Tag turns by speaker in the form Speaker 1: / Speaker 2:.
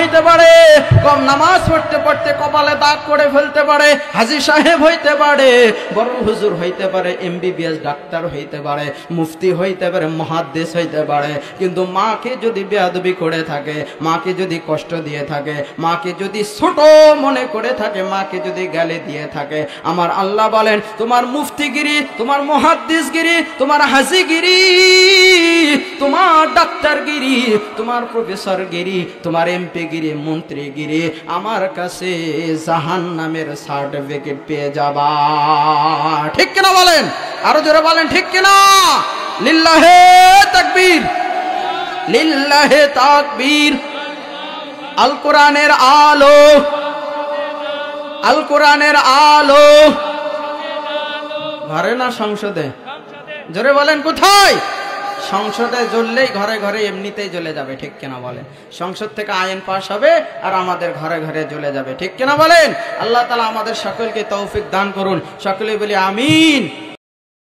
Speaker 1: হইতে পারে, কম নামাজ পড়তে পড়তে কপালে দাগ করে ফেলতে পারে, হাজী সাহেব হইতে পারে, বড় হুজুর হইতে পারে, এমবিবিএস ডাক্তার হইতে পারে, মুফতি হইতে পারে, মুহাদ্দিস হইতে পারে, কিন্তু মাকে যদি বেয়াদবি করে থাকে, মাকে যদি কষ্ট দিয়ে থাকে, মাকে যদি ছোট মনে করে থাকে, মাকে যদি গালি দিয়ে থাকে, আমার আল্লাহ বলেন তোমার মুফতিগিরি, তোমার মুহাদ্দিসগিরি, তোমার হাজীগিরি, তোমার ডাক্তারগিরি, তোমার প্রফেসরগিরি, তোমার এমপিগিরি, মন্ত্রীগিরি আমার কাছে জাহান্নামের সার্টিফিকেট পেয়ে যাবা। ঠিক কিনা বলেন? আরো জোরে বলেন ঠিক কিনা? লিল্লাহে তাকবীর, লিল্লাহে তাকবীর। আল কোরআনের আলো, আল কোরআনের আলো ঘরে না সংসদে? জোরে বলেন কোথায়? সংসদে জ্বললেই ঘরে ঘরে এমনিতেই জ্বলে যাবে। ঠিক কিনা বলেন? সংসদ থেকে আইন পাশ হবে আর আমাদের ঘরে ঘরে জ্বলে যাবে। ঠিক কিনা বলেন? আল্লাহ তাআলা আমাদের সকলকে তৌফিক দান করুন। সকলে বলি আমিন।